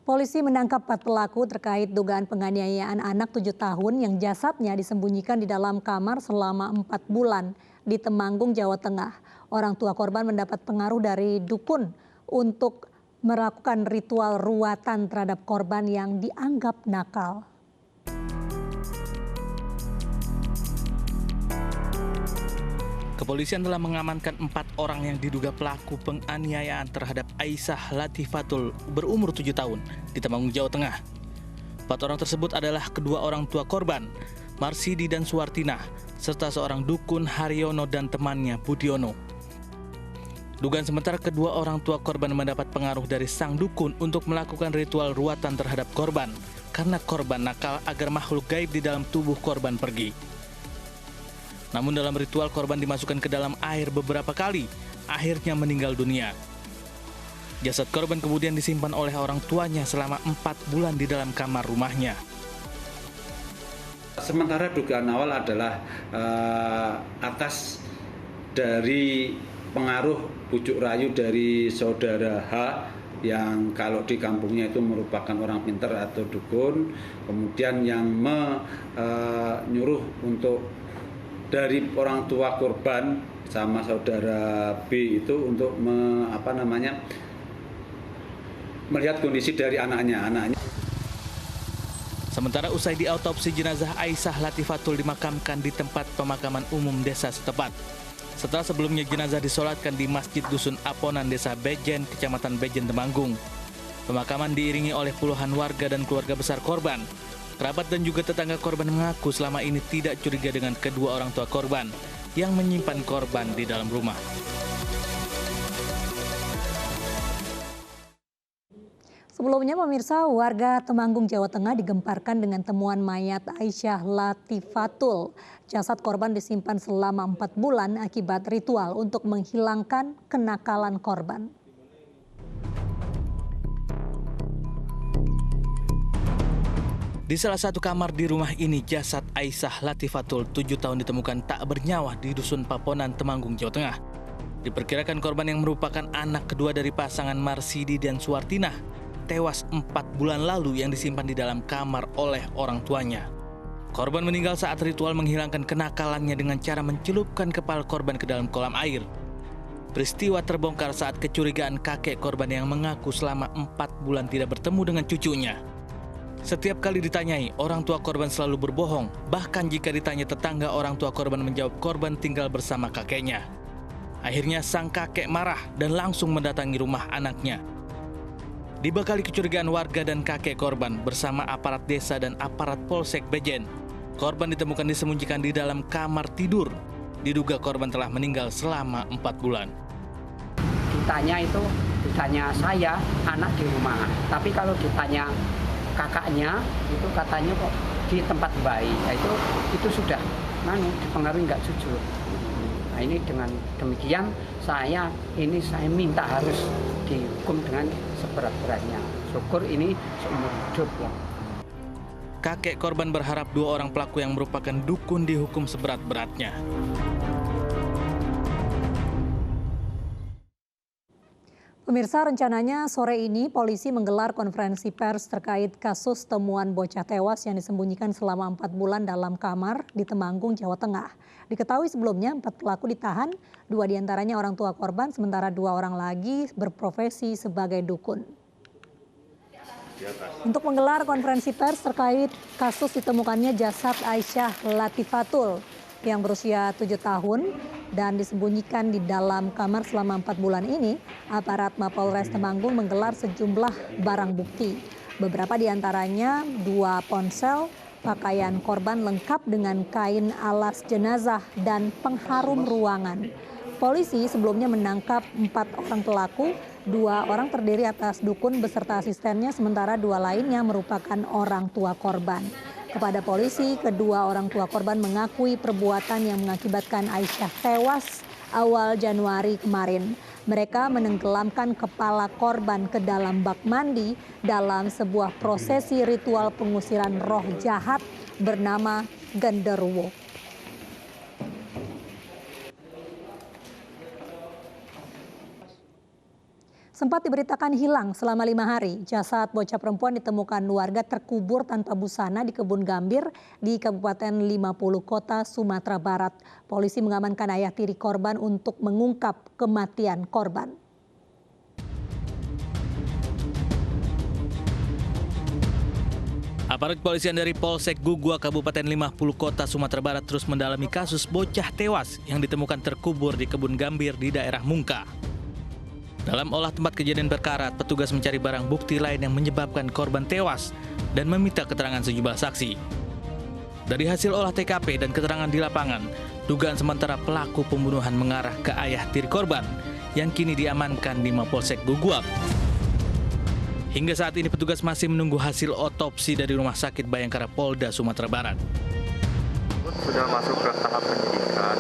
Polisi menangkap 4 pelaku terkait dugaan penganiayaan anak 7 tahun yang jasadnya disembunyikan di dalam kamar selama 4 bulan di Temanggung, Jawa Tengah. Orang tua korban mendapat pengaruh dari dukun untuk melakukan ritual ruatan terhadap korban yang dianggap nakal. Kepolisian telah mengamankan 4 orang yang diduga pelaku penganiayaan terhadap Aisyah Latifatul berumur 7 tahun di Temanggung, Jawa Tengah. 4 orang tersebut adalah kedua orang tua korban, Marsidi dan Suwartina, serta seorang dukun Haryono dan temannya Budiono. Dugaan sementara kedua orang tua korban mendapat pengaruh dari sang dukun untuk melakukan ritual ruatan terhadap korban karena korban nakal agar makhluk gaib di dalam tubuh korban pergi. Namun dalam ritual korban dimasukkan ke dalam air beberapa kali, akhirnya meninggal dunia. Jasad korban kemudian disimpan oleh orang tuanya selama 4 bulan di dalam kamar rumahnya. Sementara dugaan awal adalah atas dari pengaruh bujuk rayu dari saudara H yang kalau di kampungnya itu merupakan orang pintar atau dukun, kemudian yang menyuruh untuk dari orang tua korban sama saudara B itu untuk melihat kondisi dari anaknya. Sementara usai diautopsi, jenazah Aisyah Latifatul dimakamkan di tempat pemakaman umum desa setempat. Setelah sebelumnya jenazah disolatkan di Masjid Dusun Aponan, Desa Bejen, Kecamatan Bejen, Temanggung. Pemakaman diiringi oleh puluhan warga dan keluarga besar korban. Kerabat dan juga tetangga korban mengaku selama ini tidak curiga dengan kedua orang tua korban yang menyimpan korban di dalam rumah. Sebelumnya pemirsa, warga Temanggung, Jawa Tengah digemparkan dengan temuan mayat Aisyah Latifatul. Jasad korban disimpan selama 4 bulan akibat ritual untuk menghilangkan kenakalan korban. Di salah satu kamar di rumah ini, jasad Aisyah Latifatul 7 tahun ditemukan tak bernyawa di Dusun Paponan, Temanggung, Jawa Tengah. Diperkirakan korban yang merupakan anak kedua dari pasangan Marsidi dan Suwartina tewas 4 bulan lalu yang disimpan di dalam kamar oleh orang tuanya. Korban meninggal saat ritual menghilangkan kenakalannya dengan cara mencelupkan kepala korban ke dalam kolam air. Peristiwa terbongkar saat kecurigaan kakek korban yang mengaku selama 4 bulan tidak bertemu dengan cucunya. Setiap kali ditanyai, orang tua korban selalu berbohong. Bahkan jika ditanya tetangga, orang tua korban menjawab korban tinggal bersama kakeknya. Akhirnya sang kakek marah dan langsung mendatangi rumah anaknya. Dibekali kecurigaan warga dan kakek korban bersama aparat desa dan aparat Polsek Bejen, korban ditemukan disembunyikan di dalam kamar tidur. Diduga korban telah meninggal selama 4 bulan. Ditanya saya, anak di rumah. Tapi kalau ditanya kakaknya, itu katanya kok di tempat bayi. Nah, itu sudah dipengaruhi nggak jujur. Nah, ini dengan demikian saya minta harus dihukum dengan seberat-beratnya. Syukur ini seumur hidup ya. Kakek korban berharap 2 orang pelaku yang merupakan dukun dihukum seberat-beratnya. Pemirsa, rencananya sore ini polisi menggelar konferensi pers terkait kasus temuan bocah tewas yang disembunyikan selama 4 bulan dalam kamar di Temanggung, Jawa Tengah. Diketahui sebelumnya 4 pelaku ditahan, 2 diantaranya orang tua korban, sementara 2 orang lagi berprofesi sebagai dukun. Untuk menggelar konferensi pers terkait kasus ditemukannya jasad Aisyah Latifatul yang berusia 7 tahun dan disembunyikan di dalam kamar selama 4 bulan ini, aparat Mapolres Temanggung menggelar sejumlah barang bukti. Beberapa diantaranya 2 ponsel, pakaian korban lengkap dengan kain alas jenazah dan pengharum ruangan. Polisi sebelumnya menangkap 4 orang pelaku, 2 orang terdiri atas dukun beserta asistennya, sementara 2 lainnya merupakan orang tua korban. Kepada polisi, kedua orang tua korban mengakui perbuatan yang mengakibatkan Aisyah tewas awal Januari kemarin. Mereka menenggelamkan kepala korban ke dalam bak mandi dalam sebuah prosesi ritual pengusiran roh jahat bernama genderuwo. Sempat diberitakan hilang selama 5 hari, jasad bocah perempuan ditemukan warga terkubur tanpa busana di Kebun Gambir di Kabupaten 50 Kota, Sumatera Barat. Polisi mengamankan ayah tiri korban untuk mengungkap kematian korban. Aparat kepolisian dari Polsek Gugua, Kabupaten 50 Kota, Sumatera Barat terus mendalami kasus bocah tewas yang ditemukan terkubur di Kebun Gambir di daerah Mungka. Dalam olah tempat kejadian perkara, petugas mencari barang bukti lain yang menyebabkan korban tewas dan meminta keterangan sejumlah saksi. Dari hasil olah TKP dan keterangan di lapangan, dugaan sementara pelaku pembunuhan mengarah ke ayah tiri korban yang kini diamankan di Mapolsek Guguak. Hingga saat ini petugas masih menunggu hasil otopsi dari Rumah Sakit Bayangkara Polda Sumatera Barat. Sudah masuk ke tahap penyidikan,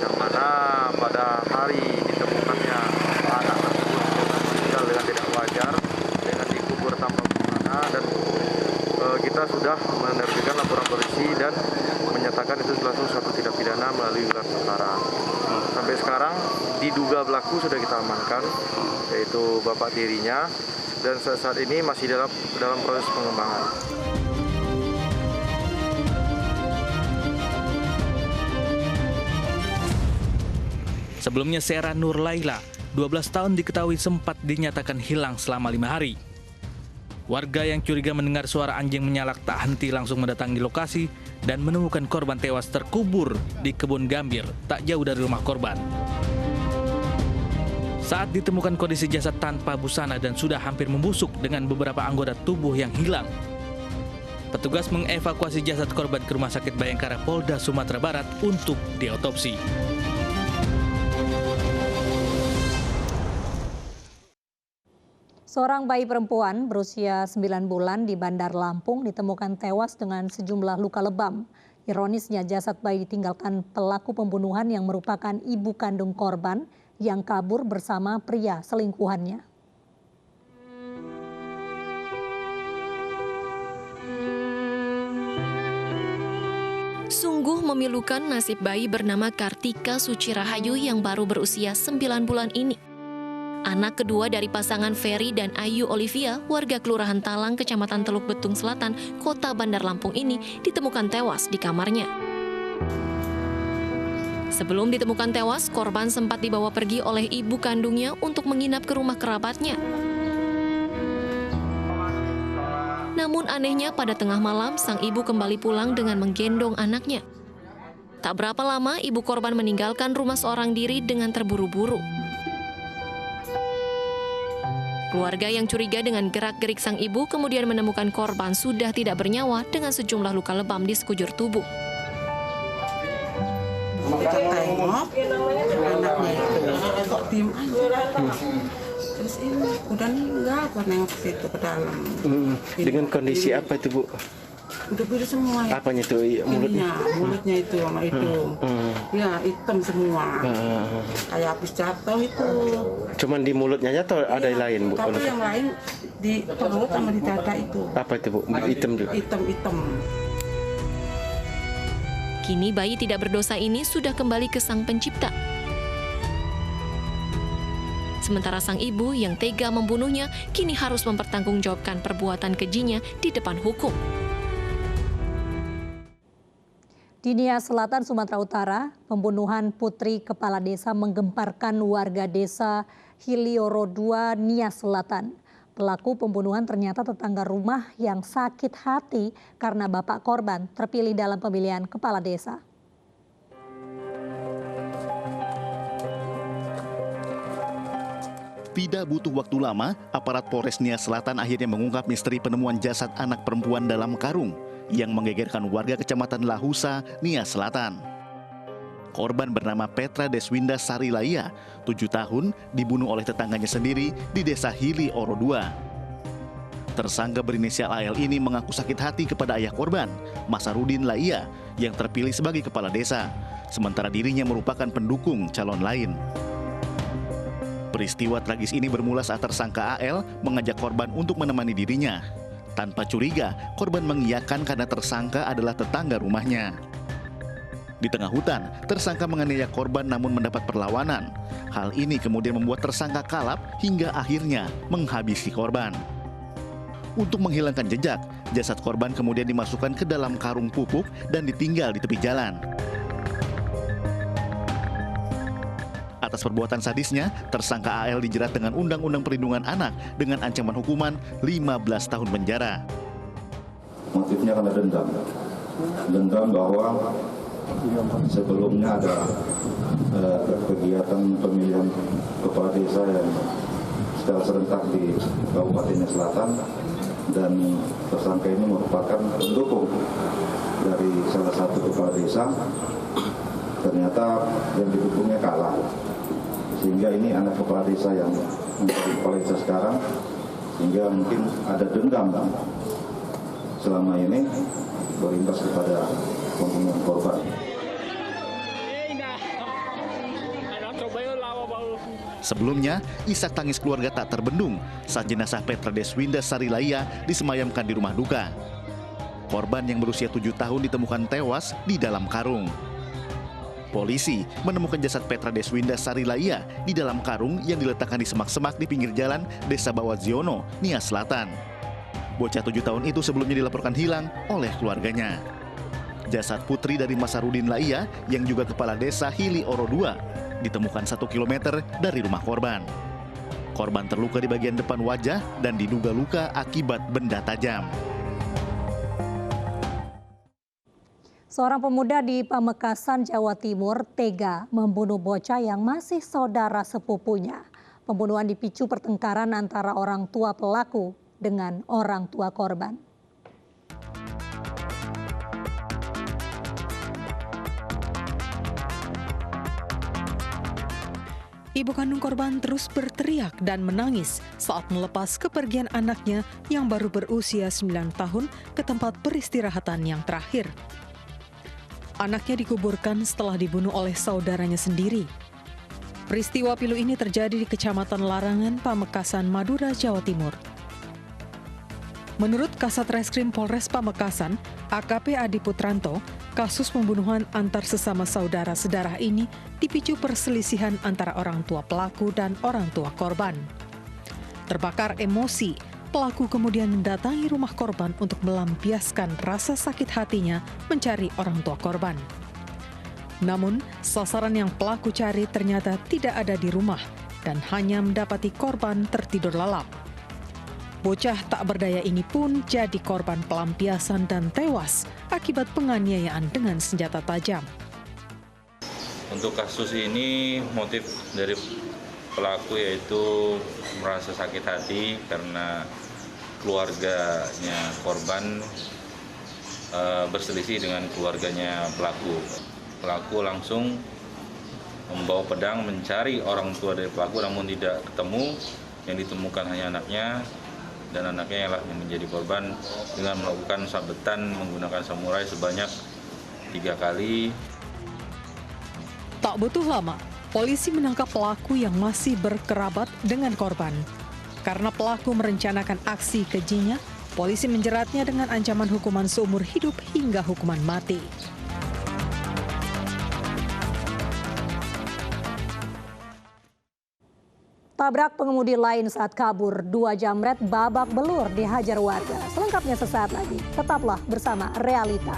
yang mana pada hari ditemukannya anak tersebut meninggal dengan tidak wajar, dengan dikubur tanpa busana, dan kita sudah menerbitkan laporan polisi dan menyatakan itu langsung suatu tindak pidana melalui gelar perkara. Sampai sekarang diduga pelaku sudah kita amankan, yaitu bapak tirinya, dan saat ini masih dalam proses pengembangan. Sebelumnya Sera Nur Laila, 12 tahun diketahui sempat dinyatakan hilang selama 5 hari. Warga yang curiga mendengar suara anjing menyalak tak henti langsung mendatangi lokasi dan menemukan korban tewas terkubur di Kebun Gambir, tak jauh dari rumah korban. Saat ditemukan kondisi jasad tanpa busana dan sudah hampir membusuk dengan beberapa anggota tubuh yang hilang, petugas mengevakuasi jasad korban ke Rumah Sakit Bayangkara Polda Sumatera Barat untuk diotopsi. Seorang bayi perempuan berusia 9 bulan di Bandar Lampung ditemukan tewas dengan sejumlah luka lebam. Ironisnya jasad bayi ditinggalkan pelaku pembunuhan yang merupakan ibu kandung korban yang kabur bersama pria selingkuhannya. Sungguh memilukan nasib bayi bernama Kartika Suci Rahayu yang baru berusia 9 bulan ini. Anak kedua dari pasangan Ferry dan Ayu Olivia, warga Kelurahan Talang, Kecamatan Teluk Betung Selatan, Kota Bandar Lampung ini ditemukan tewas di kamarnya. Sebelum ditemukan tewas, korban sempat dibawa pergi oleh ibu kandungnya untuk menginap ke rumah kerabatnya. Namun anehnya pada tengah malam, sang ibu kembali pulang dengan menggendong anaknya. Tak berapa lama, ibu korban meninggalkan rumah seorang diri dengan terburu-buru. Keluarga yang curiga dengan gerak-gerik sang ibu kemudian menemukan korban sudah tidak bernyawa dengan sejumlah luka lebam di sekujur tubuh. Tengok anaknya itu kok diem aja. Terus ini udah meninggal, kok nengok ke situ ke dalam. Dengan kondisi apa itu, Bu? Udah biru semua ya. Apanya tuh? Mulutnya itu sama itu. Ya hitam semua. Kayak habis jatuh itu. Cuman di mulutnya aja atau ada yang lain, Bu? Tapi yang lain di perut sama di dada itu. Apa itu, Bu? Hitam juga? Hitam. Kini bayi tidak berdosa ini sudah kembali ke Sang Pencipta. Sementara sang ibu yang tega membunuhnya kini harus mempertanggungjawabkan perbuatan kejinya di depan hukum. Di Nias Selatan, Sumatera Utara, pembunuhan putri kepala desa menggemparkan warga desa Hilioro 2, Nias Selatan. Pelaku pembunuhan ternyata tetangga rumah yang sakit hati karena bapak korban terpilih dalam pemilihan kepala desa. Tidak butuh waktu lama, aparat Polres Nias Selatan akhirnya mengungkap misteri penemuan jasad anak perempuan dalam karung yang menggegerkan warga Kecamatan Lahusa, Nias Selatan. Korban bernama Petra Deswinda Sarilaya, 7 tahun, dibunuh oleh tetangganya sendiri di desa Hili Oro 2. Tersangka berinisial AL ini mengaku sakit hati kepada ayah korban, Masarudin Laia, yang terpilih sebagai kepala desa, sementara dirinya merupakan pendukung calon lain. Peristiwa tragis ini bermula saat tersangka AL mengajak korban untuk menemani dirinya. Tanpa curiga, korban mengiyakan karena tersangka adalah tetangga rumahnya. Di tengah hutan, tersangka menganiaya korban namun mendapat perlawanan. Hal ini kemudian membuat tersangka kalap hingga akhirnya menghabisi korban. Untuk menghilangkan jejak, jasad korban kemudian dimasukkan ke dalam karung pupuk dan ditinggal di tepi jalan. Atas perbuatan sadisnya, tersangka AL dijerat dengan Undang-Undang Perlindungan Anak dengan ancaman hukuman 15 tahun penjara. Motifnya karena dendam. Dendam bahwa sebelumnya ada kegiatan pemilihan kepala desa yang secara serentak di Kabupaten Selatan, dan tersangka ini merupakan pendukung dari salah satu kepala desa. Ternyata yang didukungnya kalah, sehingga ini anak kepala desa yang menjadi kepala desa sekarang, sehingga mungkin ada dendam selama ini berimbas kepada pembunuhan korban. Sebelumnya, isak tangis keluarga tak terbendung saat jenazah Petra Deswinda Sarilaya disemayamkan di rumah duka. Korban yang berusia 7 tahun ditemukan tewas di dalam karung. Polisi menemukan jasad Petra Deswinda Sarilaya di dalam karung yang diletakkan di semak-semak di pinggir jalan Desa Bawaziono, Nias Selatan. Bocah 7 tahun itu sebelumnya dilaporkan hilang oleh keluarganya. Jasad putri dari Masarudin Laia yang juga kepala desa Hili Oro II ditemukan 1 kilometer dari rumah korban. Korban terluka di bagian depan wajah dan diduga luka akibat benda tajam. Seorang pemuda di Pamekasan, Jawa Timur tega membunuh bocah yang masih saudara sepupunya. Pembunuhan dipicu pertengkaran antara orang tua pelaku dengan orang tua korban. Ibu kandung korban terus berteriak dan menangis saat melepas kepergian anaknya yang baru berusia 9 tahun ke tempat peristirahatan yang terakhir. Anaknya dikuburkan setelah dibunuh oleh saudaranya sendiri. Peristiwa pilu ini terjadi di Kecamatan Larangan, Pamekasan, Madura, Jawa Timur. Menurut Kasat Reskrim Polres Pamekasan, AKP Adi Putranto, kasus pembunuhan antar sesama saudara sedarah ini dipicu perselisihan antara orang tua pelaku dan orang tua korban. Terbakar emosi, pelaku kemudian mendatangi rumah korban untuk melampiaskan rasa sakit hatinya mencari orang tua korban. Namun, sasaran yang pelaku cari ternyata tidak ada di rumah dan hanya mendapati korban tertidur lelap. Bocah tak berdaya ini pun jadi korban pelampiasan dan tewas akibat penganiayaan dengan senjata tajam. Untuk kasus ini, motif dari pelaku yaitu merasa sakit hati karena keluarganya korban berselisih dengan keluarganya pelaku. Pelaku langsung membawa pedang mencari orang tua dari pelaku, namun tidak ketemu. Yang ditemukan hanya anaknya, dan anaknya yang menjadi korban dengan melakukan sabetan menggunakan samurai sebanyak 3 kali. Tak butuh lama, polisi menangkap pelaku yang masih berkerabat dengan korban. Karena pelaku merencanakan aksi kejinya, polisi menjeratnya dengan ancaman hukuman seumur hidup hingga hukuman mati. Tabrak pengemudi lain saat kabur, 2 jamret babak belur dihajar warga. Selengkapnya sesaat lagi, tetaplah bersama Realita.